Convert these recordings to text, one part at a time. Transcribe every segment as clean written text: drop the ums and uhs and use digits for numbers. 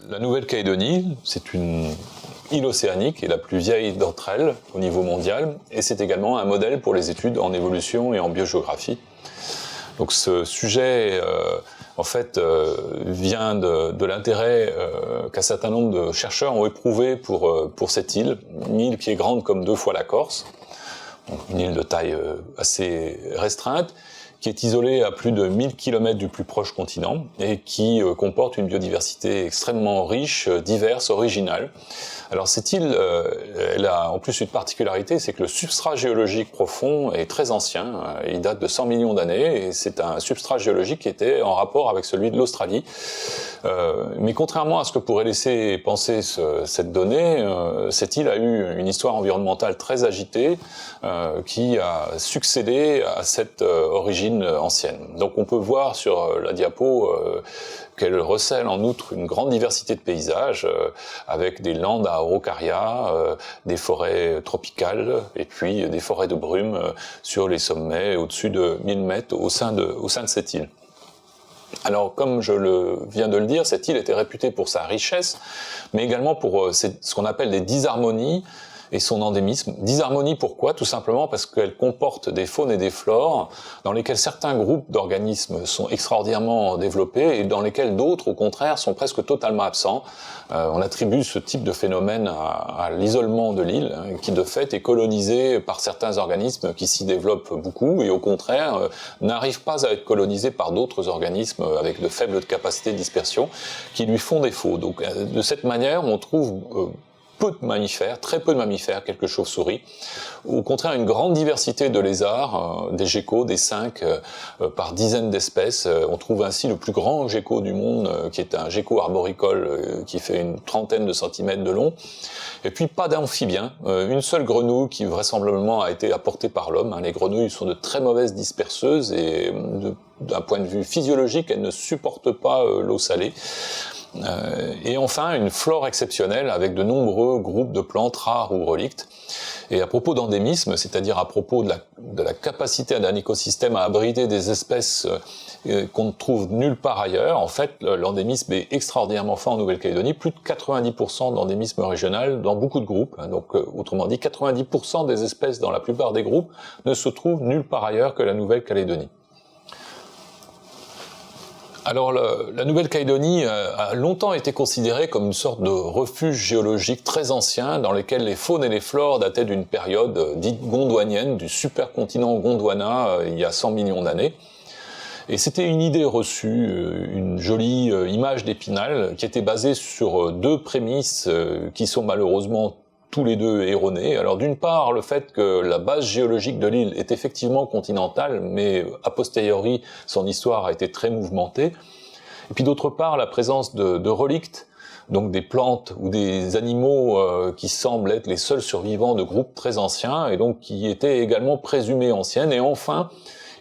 La Nouvelle-Calédonie, c'est une île océanique et la plus vieille d'entre elles au niveau mondial, et c'est également un modèle pour les études en évolution et en biogéographie. Donc ce sujet, vient de l'intérêt qu'un certain nombre de chercheurs ont éprouvé pour cette île, une île qui est grande comme 2 fois la Corse, donc une île de taille assez restreinte, qui est isolée à plus de 1000 km du plus proche continent et qui comporte une biodiversité extrêmement riche, diverse, originale. Alors cette île, elle a en plus une particularité, c'est que le substrat géologique profond est très ancien, il date de 100 millions d'années et c'est un substrat géologique qui était en rapport avec celui de l'Australie. Mais contrairement à ce que pourrait laisser penser cette donnée, cette île a eu une histoire environnementale très agitée qui a succédé à cette origine ancienne. Donc on peut voir sur la diapo qu'elle recèle en outre une grande diversité de paysages, avec des landes à araucaria, des forêts tropicales, et puis des forêts de brume sur les sommets au-dessus de 1000 mètres au sein de cette île. Alors, comme je viens de le dire, cette île était réputée pour sa richesse, mais également pour ce qu'on appelle des disharmonies, et son endémisme. Disharmonie, pourquoi? Tout simplement parce qu'elle comporte des faunes et des flores dans lesquelles certains groupes d'organismes sont extraordinairement développés et dans lesquels d'autres, au contraire, sont presque totalement absents. On attribue ce type de phénomène à l'isolement de l'île, qui de fait est colonisé par certains organismes qui s'y développent beaucoup et au contraire n'arrivent pas à être colonisés par d'autres organismes avec de faibles capacités de dispersion qui lui font défaut. Donc de cette manière, on trouve peu de mammifères, très peu de mammifères, quelques chauves-souris. Au contraire, une grande diversité de lézards, des geckos, des cinques, par dizaines d'espèces. On trouve ainsi le plus grand gecko du monde, qui est un gecko arboricole, qui fait une trentaine de centimètres de long. Et puis pas d'amphibiens, une seule grenouille qui vraisemblablement a été apportée par l'homme. Les grenouilles sont de très mauvaises disperseuses et d'un point de vue physiologique, elles ne supportent pas l'eau salée. Et enfin, une flore exceptionnelle avec de nombreux groupes de plantes rares ou relictes. Et à propos d'endémisme, c'est-à-dire à propos de la capacité d'un écosystème à abriter des espèces qu'on ne trouve nulle part ailleurs, en fait, l'endémisme est extraordinairement fort en Nouvelle-Calédonie, plus de 90% d'endémisme régional dans beaucoup de groupes. Donc, autrement dit, 90% des espèces dans la plupart des groupes ne se trouvent nulle part ailleurs que la Nouvelle-Calédonie. Alors la Nouvelle-Calédonie a longtemps été considérée comme une sorte de refuge géologique très ancien dans lequel les faunes et les flores dataient d'une période dite gondwanienne, du supercontinent Gondwana il y a 100 millions d'années. Et c'était une idée reçue, une jolie image d'Épinal qui était basée sur 2 prémices qui sont malheureusement tous les deux erronés. Alors d'une part, le fait que la base géologique de l'île est effectivement continentale, mais a posteriori, son histoire a été très mouvementée. Et puis d'autre part, la présence de relictes, donc des plantes ou des animaux qui semblent être les seuls survivants de groupes très anciens, et donc qui étaient également présumés anciennes. Et enfin,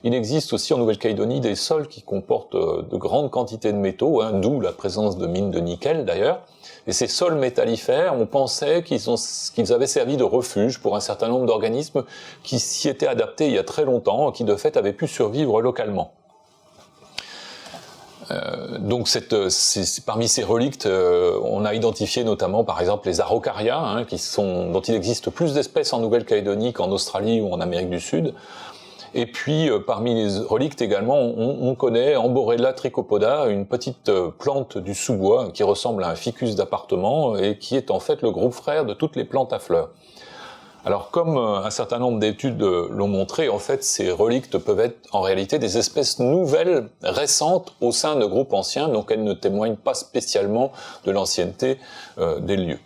il existe aussi en Nouvelle-Calédonie des sols qui comportent de grandes quantités de métaux, d'où la présence de mines de nickel d'ailleurs. Et ces sols métallifères, on pensait qu'ils avaient servi de refuge pour un certain nombre d'organismes qui s'y étaient adaptés il y a très longtemps, qui de fait avaient pu survivre localement. Donc parmi ces relictes, on a identifié notamment par exemple les araucaria, dont il existe plus d'espèces en Nouvelle-Calédonie qu'en Australie ou en Amérique du Sud. Et puis, parmi les relictes également, on connaît Amborella trichopoda, une petite plante du sous-bois qui ressemble à un ficus d'appartement et qui est en fait le groupe frère de toutes les plantes à fleurs. Alors, comme un certain nombre d'études l'ont montré, en fait, ces relictes peuvent être en réalité des espèces nouvelles, récentes, au sein de groupes anciens, donc elles ne témoignent pas spécialement de l'ancienneté des lieux.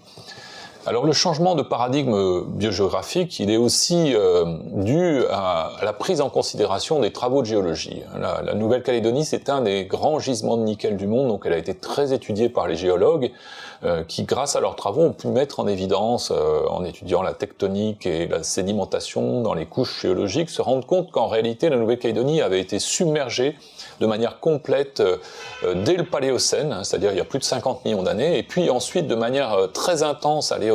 Alors le changement de paradigme biogéographique, il est aussi dû à la prise en considération des travaux de géologie. La Nouvelle-Calédonie, c'est un des grands gisements de nickel du monde, donc elle a été très étudiée par les géologues qui, grâce à leurs travaux, ont pu mettre en évidence, en étudiant la tectonique et la sédimentation dans les couches géologiques, se rendre compte qu'en réalité, la Nouvelle-Calédonie avait été submergée de manière complète dès le Paléocène, c'est-à-dire il y a plus de 50 millions d'années, et puis ensuite de manière très intense à l'Éocène,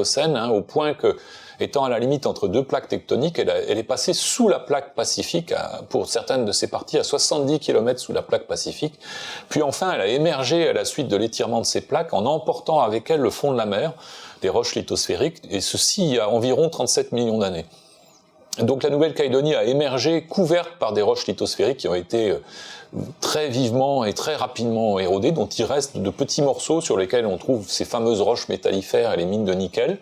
au point que étant à la limite entre deux plaques tectoniques, elle est passée sous la plaque pacifique, pour certaines de ses parties, à 70 km sous la plaque pacifique. Puis enfin, elle a émergé à la suite de l'étirement de ces plaques en emportant avec elle le fond de la mer, des roches lithosphériques, et ceci il y a environ 37 millions d'années. Donc la Nouvelle-Calédonie a émergé couverte par des roches lithosphériques qui ont été très vivement et très rapidement érodées, dont il reste de petits morceaux sur lesquels on trouve ces fameuses roches métallifères et les mines de nickel.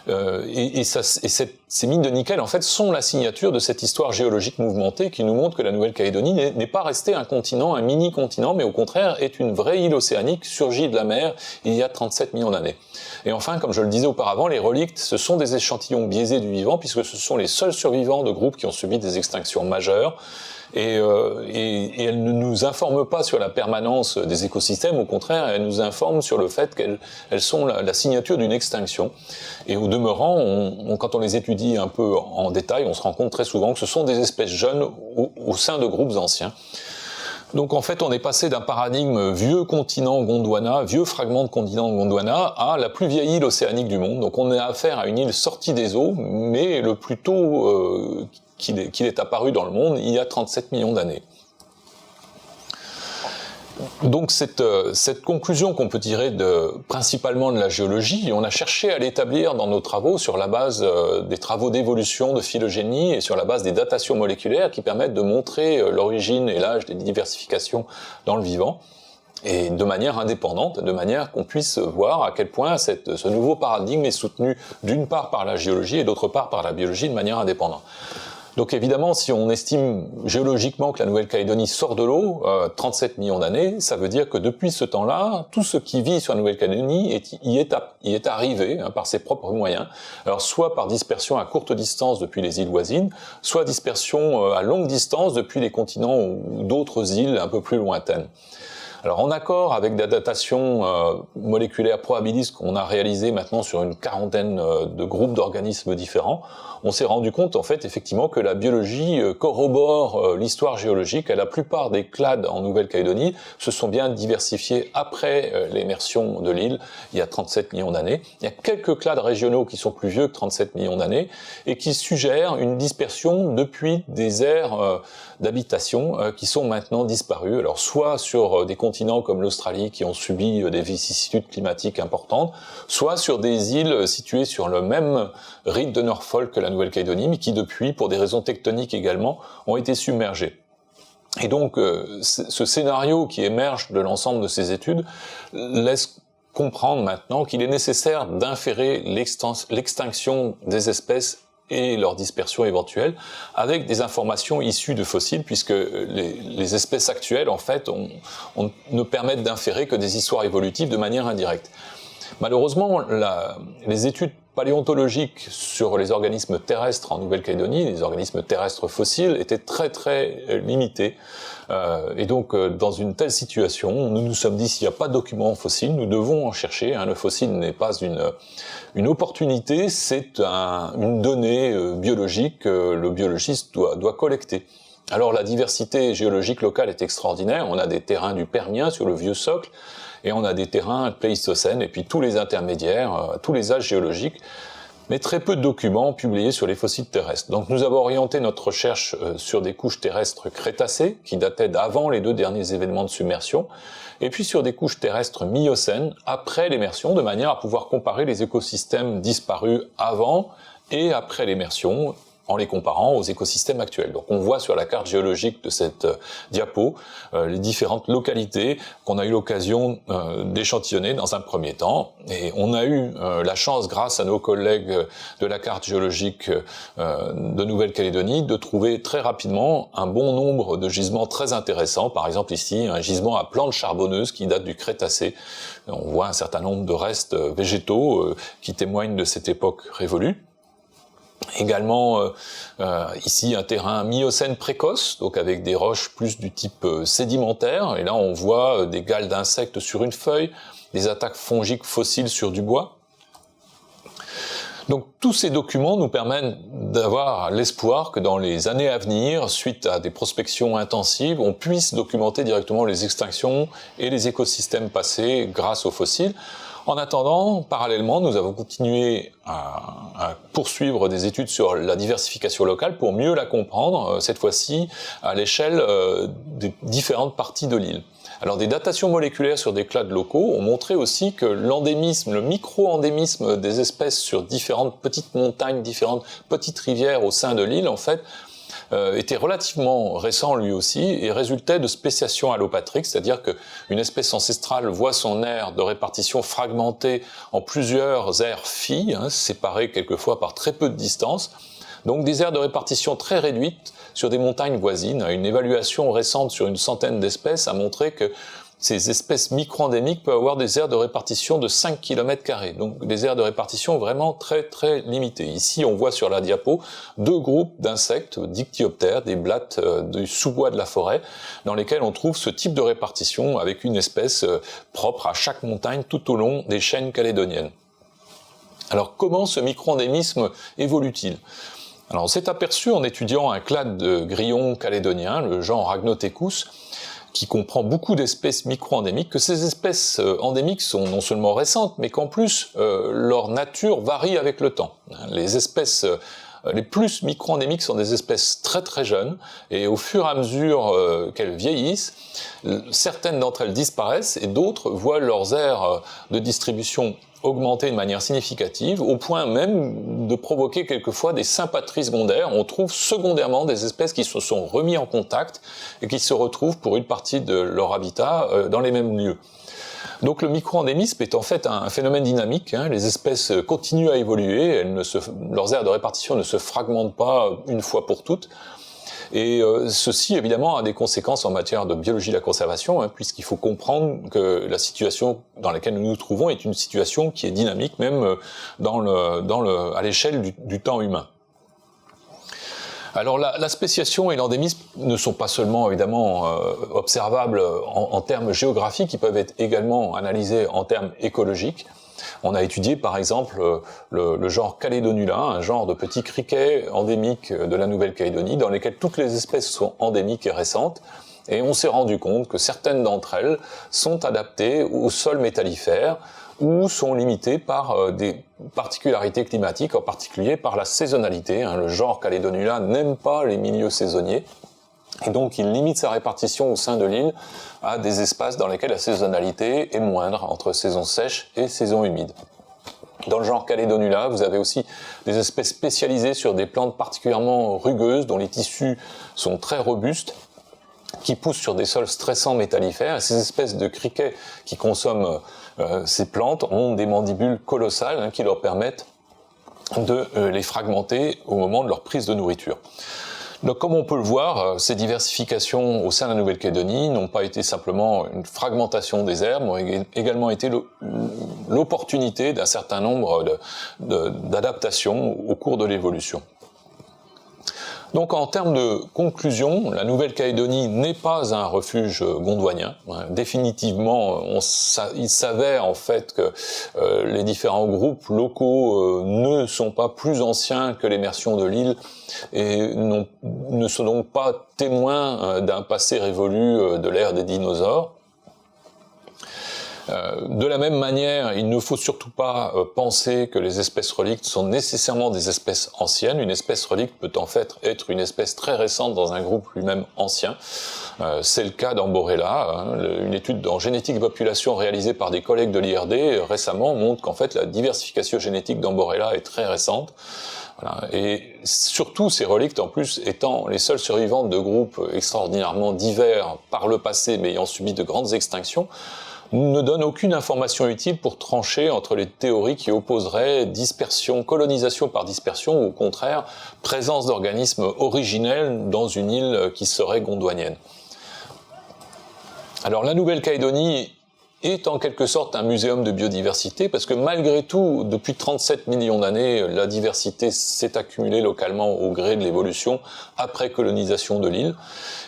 Ces mines de nickel, en fait, sont la signature de cette histoire géologique mouvementée qui nous montre que la Nouvelle-Calédonie n'est pas restée un continent, un mini-continent, mais au contraire est une vraie île océanique surgie de la mer il y a 37 millions d'années. Et enfin, comme je le disais auparavant, les relictes, ce sont des échantillons biaisés du vivant, puisque ce sont les seuls survivants de groupes qui ont subi des extinctions majeures. Et elles ne nous informent pas sur la permanence des écosystèmes, au contraire, elles nous informent sur le fait qu'elles sont la signature d'une extinction. Et au demeurant, quand on les étudie un peu en détail, on se rend compte très souvent que ce sont des espèces jeunes au sein de groupes anciens. Donc en fait, on est passé d'un paradigme vieux continent Gondwana, vieux fragment de continent Gondwana, à la plus vieille île océanique du monde. Donc on a affaire à une île sortie des eaux, mais le plus tôt qu'il est apparu dans le monde, il y a 37 millions d'années. Donc cette conclusion qu'on peut tirer principalement de la géologie, on a cherché à l'établir dans nos travaux sur la base des travaux d'évolution, de phylogénie et sur la base des datations moléculaires qui permettent de montrer l'origine et l'âge des diversifications dans le vivant, et de manière indépendante, de manière qu'on puisse voir à quel point ce nouveau paradigme est soutenu d'une part par la géologie et d'autre part par la biologie de manière indépendante. Donc évidemment, si on estime géologiquement que la Nouvelle-Calédonie sort de l'eau, 37 millions d'années, ça veut dire que depuis ce temps-là, tout ce qui vit sur la Nouvelle-Calédonie y est arrivé par ses propres moyens. Alors soit par dispersion à courte distance depuis les îles voisines, soit dispersion à longue distance depuis les continents ou d'autres îles un peu plus lointaines. Alors en accord avec des datations moléculaires probabilistes qu'on a réalisées maintenant sur une quarantaine de groupes d'organismes différents, on s'est rendu compte en fait effectivement que la biologie corrobore l'histoire géologique. La plupart des clades en Nouvelle-Calédonie se sont bien diversifiés après l'émersion de l'île, il y a 37 millions d'années. Il y a quelques clades régionaux qui sont plus vieux que 37 millions d'années et qui suggèrent une dispersion depuis des aires d'habitation qui sont maintenant disparues. Alors soit sur des continents comme l'Australie qui ont subi des vicissitudes climatiques importantes, soit sur des îles situées sur le même rite de Norfolk que la Nouvelle-Calédonie, mais qui depuis, pour des raisons tectoniques également, ont été submergées. Et donc, ce scénario qui émerge de l'ensemble de ces études laisse comprendre maintenant qu'il est nécessaire d'inférer l'extinction des espèces et leur dispersion éventuelle avec des informations issues de fossiles, puisque les espèces actuelles, en fait, ne permettent d'inférer que des histoires évolutives de manière indirecte. Malheureusement, les études paléontologiques sur les organismes terrestres en Nouvelle-Calédonie, les organismes terrestres fossiles, étaient très très limitées. Et donc, dans une telle situation, nous nous sommes dit, s'il n'y a pas de documents fossiles, nous devons en chercher. Le fossile n'est pas une opportunité, c'est une donnée biologique que le biologiste doit collecter. Alors, la diversité géologique locale est extraordinaire. On a des terrains du Permien sur le vieux socle, et on a des terrains pléistocènes, et puis tous les intermédiaires, tous les âges géologiques, mais très peu de documents publiés sur les fossiles terrestres. Donc nous avons orienté notre recherche sur des couches terrestres crétacées, qui dataient d'avant les deux derniers événements de submersion, et puis sur des couches terrestres miocènes, après l'immersion, de manière à pouvoir comparer les écosystèmes disparus avant et après l'immersion, en les comparant aux écosystèmes actuels. Donc on voit sur la carte géologique de cette diapo les différentes localités qu'on a eu l'occasion d'échantillonner dans un premier temps. Et on a eu la chance, grâce à nos collègues de la carte géologique de Nouvelle-Calédonie, de trouver très rapidement un bon nombre de gisements très intéressants. Par exemple ici, un gisement à plantes charbonneuses qui date du Crétacé. On voit un certain nombre de restes végétaux qui témoignent de cette époque révolue. Également ici un terrain miocène précoce, donc avec des roches plus du type sédimentaire, et là on voit des galles d'insectes sur une feuille, des attaques fongiques fossiles sur du bois. Donc tous ces documents nous permettent d'avoir l'espoir que dans les années à venir, suite à des prospections intensives, on puisse documenter directement les extinctions et les écosystèmes passés grâce aux fossiles. En attendant, parallèlement, nous avons continué à poursuivre des études sur la diversification locale pour mieux la comprendre, cette fois-ci à l'échelle des différentes parties de l'île. Alors des datations moléculaires sur des clades locaux ont montré aussi que l'endémisme, le micro-endémisme des espèces sur différentes petites montagnes, différentes petites rivières au sein de l'île, en fait, était relativement récent lui aussi et résultait de spéciation allopatrique, c'est-à-dire qu'une espèce ancestrale voit son aire de répartition fragmentée en plusieurs aires filles, séparées quelquefois par très peu de distance, donc des aires de répartition très réduites sur des montagnes voisines. Une évaluation récente sur une centaine d'espèces a montré que ces espèces micro-endémiques peuvent avoir des aires de répartition de 5 km², donc des aires de répartition vraiment très très limitées. Ici, on voit sur la diapo deux groupes d'insectes, dictyoptères, des blattes du sous-bois de la forêt, dans lesquels on trouve ce type de répartition avec une espèce propre à chaque montagne tout au long des chaînes calédoniennes. Alors comment ce micro-endémisme évolue-t-il ? Alors on s'est aperçu en étudiant un clade de grillons calédoniens, le genre Rhagnotechus, qui comprend beaucoup d'espèces micro-endémiques, que ces espèces endémiques sont non seulement récentes, mais qu'en plus leur nature varie avec le temps. Les espèces les plus micro-endémiques sont des espèces très très jeunes, et au fur et à mesure qu'elles vieillissent, certaines d'entre elles disparaissent, et d'autres voient leurs aires de distribution augmenter de manière significative, au point même de provoquer quelquefois des sympatries secondaires. On trouve secondairement des espèces qui se sont remis en contact et qui se retrouvent pour une partie de leur habitat dans les mêmes lieux. Donc le micro-endémisme est en fait un phénomène dynamique, les espèces continuent à évoluer, leurs aires de répartition ne se fragmentent pas une fois pour toutes, et ceci évidemment a des conséquences en matière de biologie de la conservation, puisqu'il faut comprendre que la situation dans laquelle nous nous trouvons est une situation qui est dynamique même à l'échelle du temps humain. Alors la spéciation et l'endémisme ne sont pas seulement évidemment observables en termes géographiques, ils peuvent être également analysés en termes écologiques. On a étudié par exemple le genre Caledonula, un genre de petits criquets endémiques de la Nouvelle-Calédonie, dans lesquels toutes les espèces sont endémiques et récentes, et on s'est rendu compte que certaines d'entre elles sont adaptées au sol métallifère, ou sont limitées par des particularités climatiques, en particulier par la saisonnalité. Le genre Caledonula n'aime pas les milieux saisonniers, et donc il limite sa répartition au sein de l'île à des espaces dans lesquels la saisonnalité est moindre, entre saison sèche et saison humide. Dans le genre Caledonula, vous avez aussi des espèces spécialisées sur des plantes particulièrement rugueuses, dont les tissus sont très robustes, qui poussent sur des sols stressants métallifères. Et ces espèces de criquets qui consomment ces plantes ont des mandibules colossales qui leur permettent de les fragmenter au moment de leur prise de nourriture. Donc comme on peut le voir, ces diversifications au sein de la Nouvelle-Calédonie n'ont pas été simplement une fragmentation des aires, mais ont également été l'opportunité d'un certain nombre d'adaptations au cours de l'évolution. Donc en termes de conclusion, la Nouvelle-Calédonie n'est pas un refuge gondwanien. Définitivement, il s'avère en fait que les différents groupes locaux ne sont pas plus anciens que l'immersion de l'île et ne sont donc pas témoins d'un passé révolu de l'ère des dinosaures. De la même manière, il ne faut surtout pas penser que les espèces relictes sont nécessairement des espèces anciennes. Une espèce relicte peut en fait être une espèce très récente dans un groupe lui-même ancien. C'est le cas d'Amborella. Une étude en génétique de population réalisée par des collègues de l'IRD récemment montre qu'en fait la diversification génétique d'Amborella est très récente. Voilà. Et surtout ces relictes, en plus, étant les seuls survivants de groupes extraordinairement divers par le passé, mais ayant subi de grandes extinctions, ne donne aucune information utile pour trancher entre les théories qui opposeraient dispersion, colonisation par dispersion, ou au contraire, présence d'organismes originels dans une île qui serait gondwanienne. Alors la Nouvelle-Calédonie est en quelque sorte un muséum de biodiversité, parce que malgré tout, depuis 37 millions d'années, la diversité s'est accumulée localement au gré de l'évolution après colonisation de l'île,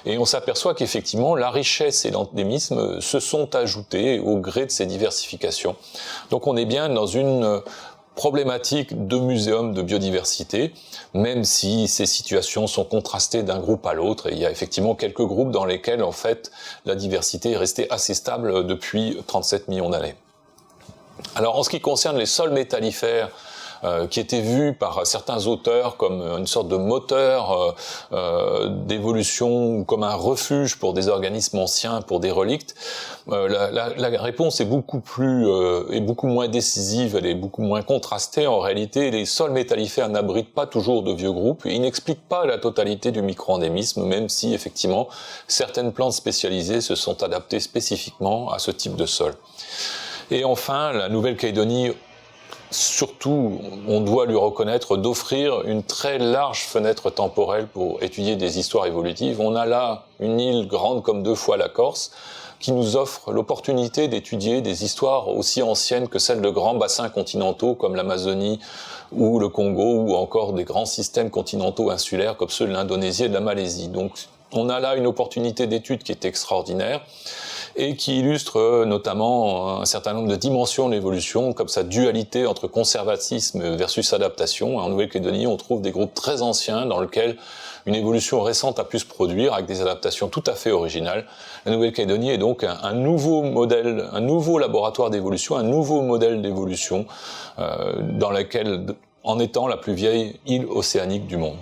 et on s'aperçoit qu'effectivement la richesse et l'endémisme se sont ajoutés au gré de ces diversifications. Donc on est bien dans une problématique de muséum de biodiversité, même si ces situations sont contrastées d'un groupe à l'autre, et il y a effectivement quelques groupes dans lesquels en fait la diversité est restée assez stable depuis 37 millions d'années. Alors en ce qui concerne les sols métallifères, qui étaient vus par certains auteurs comme une sorte de moteur d'évolution ou comme un refuge pour des organismes anciens, pour des relictes, la réponse est beaucoup moins décisive, elle est beaucoup moins contrastée. En réalité, les sols métallifères n'abritent pas toujours de vieux groupes, ils n'expliquent pas la totalité du micro-endémisme, même si effectivement certaines plantes spécialisées se sont adaptées spécifiquement à ce type de sol. Et enfin, la Nouvelle-Calédonie, surtout, on doit lui reconnaître d'offrir une très large fenêtre temporelle pour étudier des histoires évolutives. On a là une île grande comme 2 fois la Corse, qui nous offre l'opportunité d'étudier des histoires aussi anciennes que celles de grands bassins continentaux comme l'Amazonie ou le Congo, ou encore des grands systèmes continentaux insulaires comme ceux de l'Indonésie et de la Malaisie. Donc on a là une opportunité d'étude qui est extraordinaire et qui illustre notamment un certain nombre de dimensions de l'évolution, comme sa dualité entre conservatisme versus adaptation. En Nouvelle-Calédonie, on trouve des groupes très anciens dans lesquels une évolution récente a pu se produire avec des adaptations tout à fait originales. La Nouvelle-Calédonie est donc un nouveau modèle, un nouveau laboratoire d'évolution, un nouveau modèle d'évolution dans lequel, en étant la plus vieille île océanique du monde.